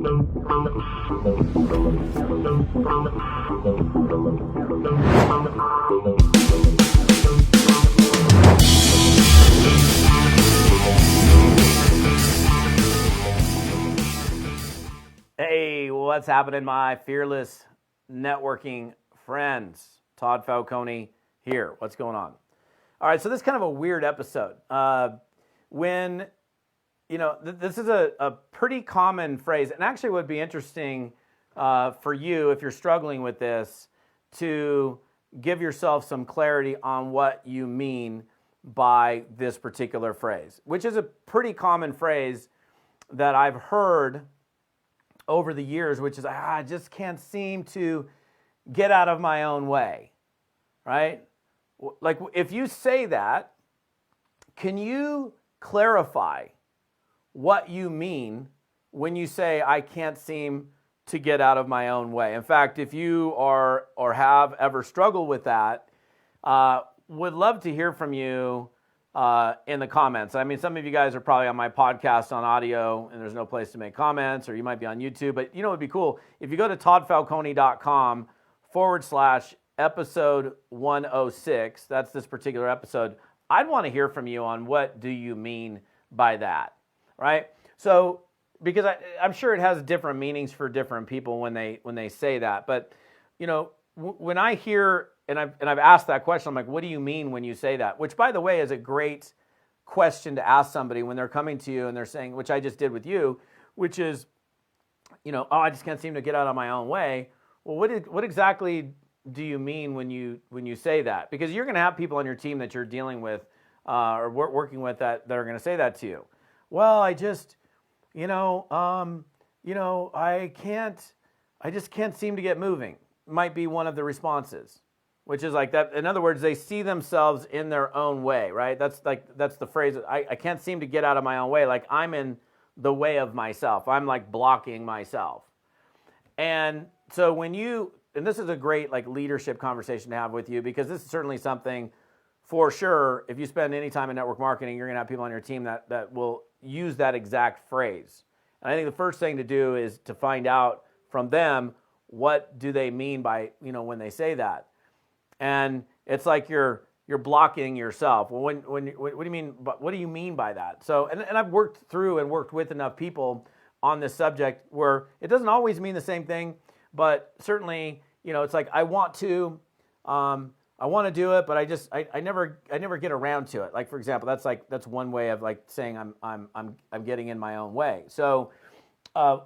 Hey, what's happening, my fearless networking friends? Todd Falcone here. What's going on? All right, so this is kind of a weird episode. This is a pretty common phrase, and actually would be interesting for you if you're struggling with this to give yourself some clarity on what you mean by this particular phrase, which is a pretty common phrase that I've heard over the years, which is, I just can't seem to get out of my own way, right? Like, if you say that, can you clarify what you mean when you say, I can't seem to get out of my own way? In fact, if you are or have ever struggled with that, would love to hear from you in the comments. I mean, some of you guys are probably on my podcast on audio and there's no place to make comments, or you might be on YouTube, but you know, it'd be cool if you go to toddfalcone.com/episode 106, that's this particular episode. I'd want to hear from you on what do you mean by that, right? So, because I'm sure it has different meanings for different people when they say that, but you know, when I hear, and I've asked that question, I'm like, what do you mean when you say that? Which, by the way, is a great question to ask somebody when they're coming to you and they're saying, which I just did with you, which is, you know, I just can't seem to get out of my own way. Well, what exactly do you mean when you say that? Because you're going to have people on your team that you're dealing with or working with that are going to say that to you. Well, I just can't seem to get moving. Might be one of the responses, which is like that. In other words, they see themselves in their own way, right? That's the phrase. I can't seem to get out of my own way. Like, I'm in the way of myself. I'm like blocking myself. And so and this is a great like leadership conversation to have with you, because this is certainly something for sure. If you spend any time in network marketing, you're going to have people on your team that will use that exact phrase. And I think the first thing to do is to find out from them, what do they mean by, when they say that? And it's like you're blocking yourself. Well, what do you mean? What do you mean by that? So, and I've worked through and worked with enough people on this subject where it doesn't always mean the same thing, but certainly, it's like I want to do it, but I never get around to it. Like, for example, that's one way of like saying I'm getting in my own way. So.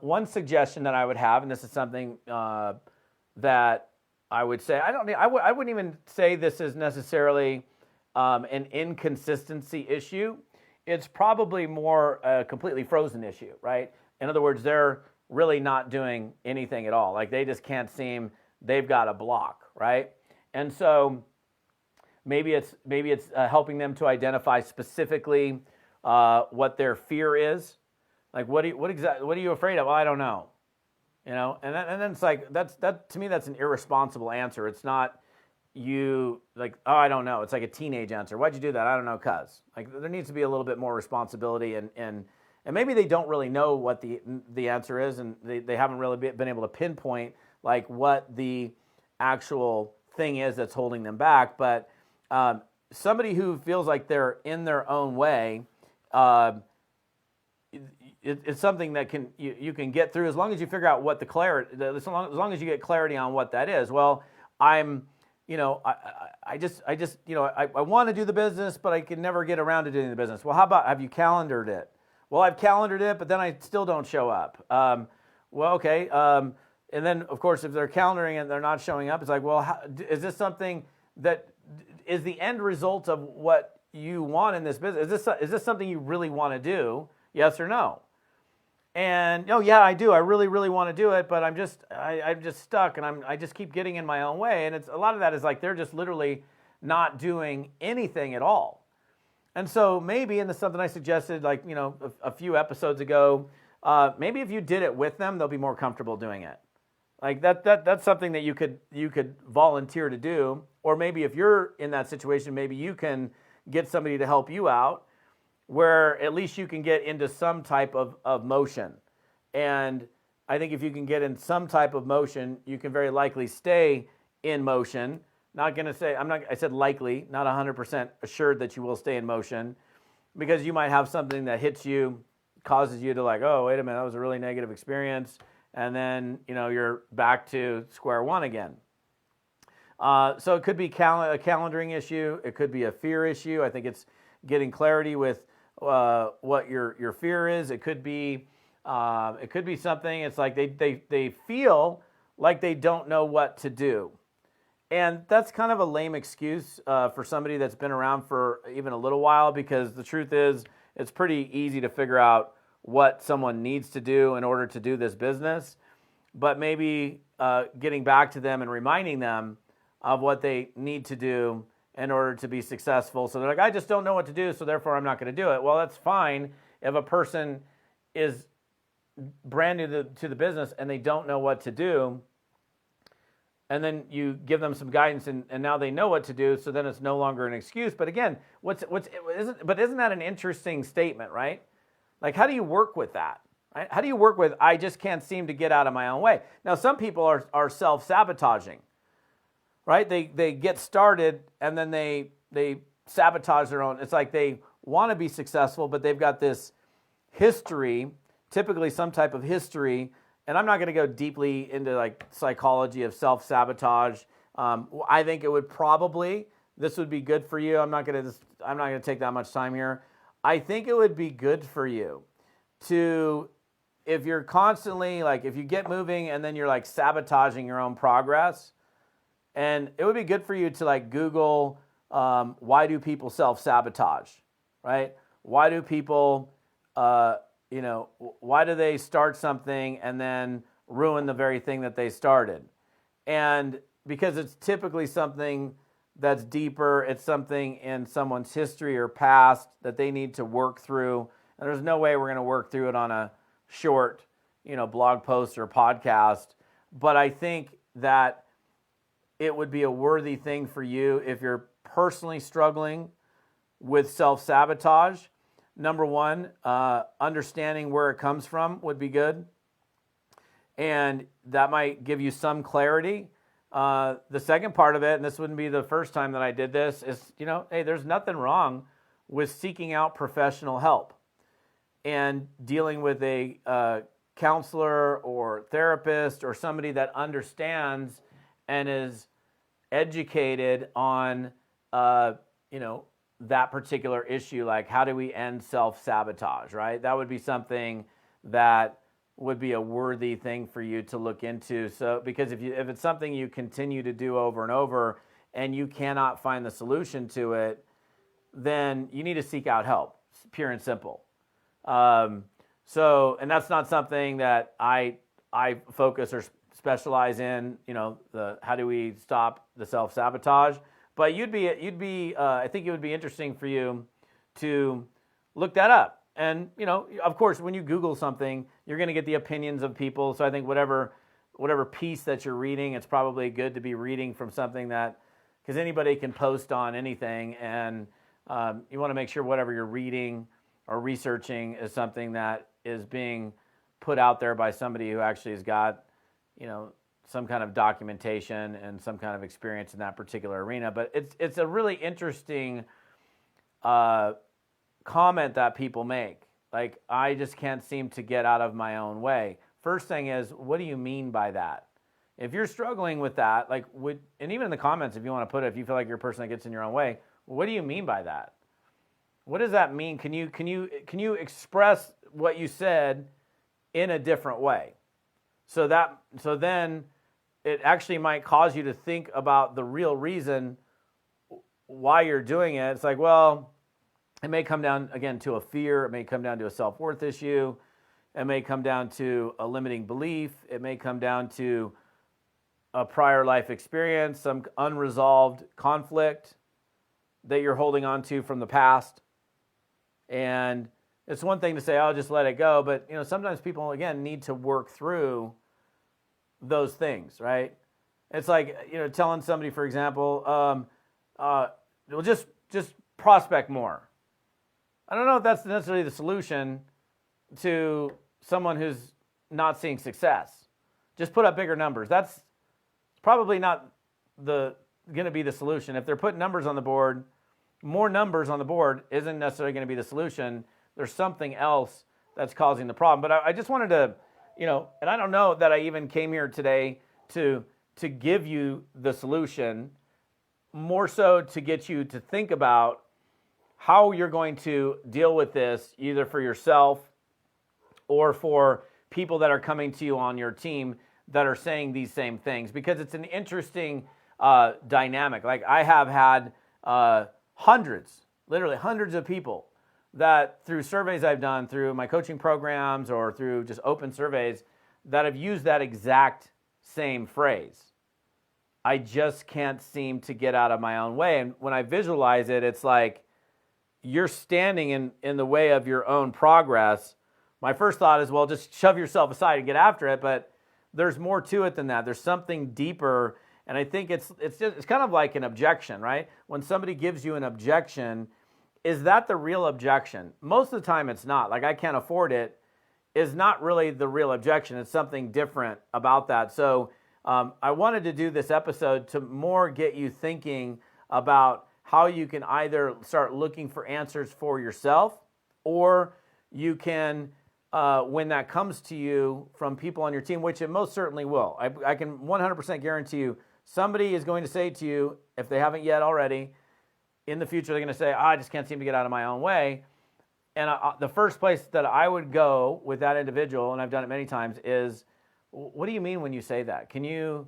One suggestion that I would have, and this is something that I would say, I wouldn't even say this is necessarily an inconsistency issue. It's probably more a completely frozen issue, right? In other words, they're really not doing anything at all. Like, they just can't seem, they've got a block, right? And so maybe it's helping them to identify specifically what their fear is. Like, what are you afraid of? Well, I don't know, and then it's like that to me, that's an irresponsible answer. It's not you like, oh, I don't know. It's like a teenage answer. Why'd you do that? I don't know, cuz. Like, there needs to be a little bit more responsibility, and maybe they don't really know what the answer is, and they haven't really been able to pinpoint like what the actual thing is that's holding them back. But somebody who feels like they're in their own way. It's something that you can get through as long as you figure out what the clarity. As long as you get clarity on what that is. Well, I want to do the business, but I can never get around to doing the business. Well, how about, have you calendared it? Well, I've calendared it, but then I still don't show up. Well, okay. And then, of course, if they're calendaring and they're not showing up, it's like, well, is this something that is the end result of what you want in this business? Is this something you really want to do? Yes or no? And yeah, I do. I really, really want to do it, but I'm just stuck, and I just keep getting in my own way. And it's a lot of that is like they're just literally not doing anything at all. And so maybe, and this is something I suggested, like a few episodes ago, maybe if you did it with them, they'll be more comfortable doing it. Like that's something that you could volunteer to do, or maybe if you're in that situation, maybe you can get somebody to help you out, where at least you can get into some type of motion. And I think if you can get in some type of motion, you can very likely stay in motion. Not going to say, I said likely, not 100% assured that you will stay in motion, because you might have something that hits you, causes you to like, oh, wait a minute, that was a really negative experience. And then, you're back to square one again. So it could be a calendaring issue. It could be a fear issue. I think it's getting clarity with what your fear is. It could be something. It's like they feel like they don't know what to do. And that's kind of a lame excuse for somebody that's been around for even a little while, because the truth is it's pretty easy to figure out what someone needs to do in order to do this business. But maybe getting back to them and reminding them of what they need to do in order to be successful. So they're like, I just don't know what to do, so therefore I'm not going to do it. Well, that's fine if a person is brand new to the business and they don't know what to do, and then you give them some guidance and now they know what to do, so then it's no longer an excuse. But again, isn't that an interesting statement, right? Like, how do you work with that? Right? How do you work with, I just can't seem to get out of my own way? Now, some people are self-sabotaging, right? They get started and then they sabotage their own. It's like they want to be successful, but they've got this history, typically some type of history. And I'm not going to go deeply into like psychology of self-sabotage. I think it would probably, this would be good for you. I'm not going to take that much time here. I think it would be good for you to, if you're constantly like, if you get moving and then you're like sabotaging your own progress, and it would be good for you to like Google, why do people self-sabotage, right? Why do people, why do they start something and then ruin the very thing that they started? And because it's typically something that's deeper, it's something in someone's history or past that they need to work through. And there's no way we're going to work through it on a short, blog post or podcast. But I think that it would be a worthy thing for you if you're personally struggling with self-sabotage. Number one, understanding where it comes from would be good. And that might give you some clarity. The second part of it, and this wouldn't be the first time that I did this, is, hey, there's nothing wrong with seeking out professional help and dealing with a counselor or therapist or somebody that understands and is educated on, that particular issue, like how do we end self-sabotage, right? That would be something that would be a worthy thing for you to look into. So, because if it's something you continue to do over and over and you cannot find the solution to it, then you need to seek out help, pure and simple. And that's not something that I focus or specialize in, the how do we stop the self-sabotage. But I think it would be interesting for you to look that up. And, of course, when you Google something, you're going to get the opinions of people. So I think whatever piece that you're reading, it's probably good to be reading from something that, because anybody can post on anything. And you want to make sure whatever you're reading or researching is something that is being put out there by somebody who actually has got, some kind of documentation and some kind of experience in that particular arena. But it's a really interesting comment that people make. Like, I just can't seem to get out of my own way. First thing is, what do you mean by that? If you're struggling with that, and even in the comments, if you want to put it, if you feel like you're a person that gets in your own way, what do you mean by that? What does that mean? Can you express what you said in a different way? So then it actually might cause you to think about the real reason why you're doing it. It's like, well, it may come down, again, to a fear. It may come down to a self-worth issue. It may come down to a limiting belief. It may come down to a prior life experience, some unresolved conflict that you're holding on to from the past. And it's one thing to say, "I'll just let it go," but sometimes people, again, need to work through those things, right? It's like, telling somebody, for example, well, just prospect more. I don't know if that's necessarily the solution to someone who's, not seeing success. Just put up bigger numbers. That's probably not going to be the solution. If they're putting numbers on the board, more numbers on the board isn't necessarily going to be the solution. There's something else that's causing the problem. But I just wanted to, and I don't know that I even came here today to give you the solution, more so to get you to think about how you're going to deal with this, either for yourself or for people that are coming to you on your team that are saying these same things, because it's an interesting dynamic. Like, I have had literally hundreds of people that, through surveys I've done, through my coaching programs or through just open surveys, that have used that exact same phrase. I just can't seem to get out of my own way. And when I visualize it, it's like you're standing in the way of your own progress. My first thought is, well, just shove yourself aside and get after it. But there's more to it than that. There's something deeper. And I think it's kind of like an objection, right? When somebody gives you an objection, is that the real objection? Most of the time it's not. Like, I can't afford it is not really the real objection. It's something different about that. So I wanted to do this episode to more get you thinking about how you can either start looking for answers for yourself, or you can, when that comes to you from people on your team, which it most certainly will. I can 100% guarantee you somebody is going to say to you, if they haven't yet already, in the future, they're going to say, I just can't seem to get out of my own way. And the first place that I would go with that individual, and I've done it many times, is, what do you mean when you say that? Can you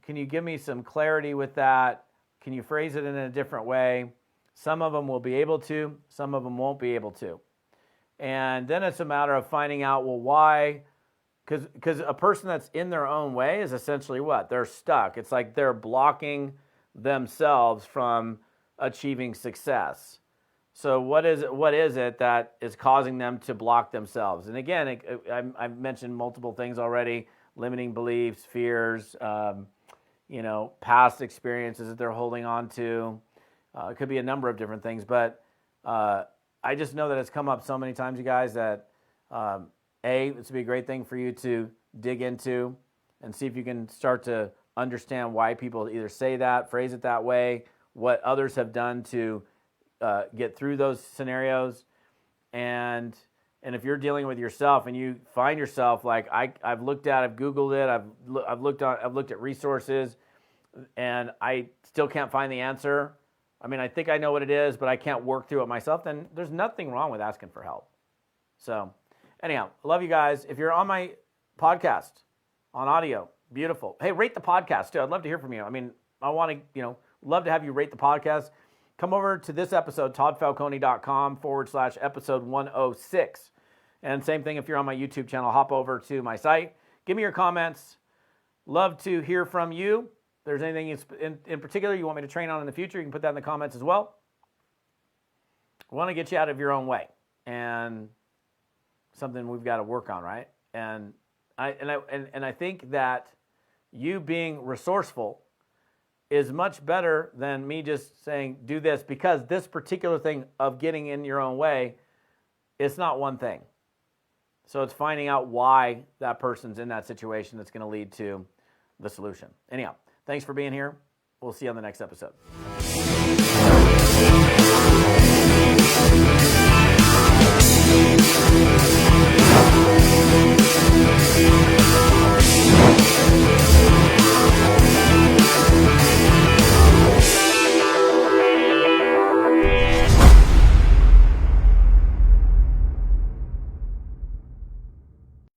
give me some clarity with that? Can you phrase it in a different way? Some of them will be able to, some of them won't be able to. And then it's a matter of finding out, well, why? Because a person that's in their own way is essentially what? They're stuck. It's like they're blocking themselves from achieving success. So what is it that is causing them to block themselves? And again, I've mentioned multiple things already: limiting beliefs, fears, past experiences that they're holding on to. It could be a number of different things, but I just know that it's come up so many times, you guys, that this would be a great thing for you to dig into and see if you can start to understand why people either say that, phrase it that way, what others have done to get through those scenarios. And if you're dealing with yourself and you find yourself like, I've looked at, I've Googled it, I've looked at resources, and I still can't find the answer. I mean, I think I know what it is, but I can't work through it myself. Then there's nothing wrong with asking for help. So anyhow, I love you guys. If you're on my podcast on audio, beautiful. Hey, rate the podcast too. I'd love to hear from you. I mean, I want to, love to have you rate the podcast. Come over to this episode, toddfalcone.com/episode 106. And same thing if you're on my YouTube channel, hop over to my site. Give me your comments. Love to hear from you. If there's anything in particular you want me to train on in the future, you can put that in the comments as well. I want to get you out of your own way, and something we've got to work on, right? And I think that you being resourceful is much better than me just saying, do this, because this particular thing of getting in your own way, it's not one thing. So it's finding out why that person's in that situation that's going to lead to the solution. Anyhow, thanks for being here. We'll see you on the next episode.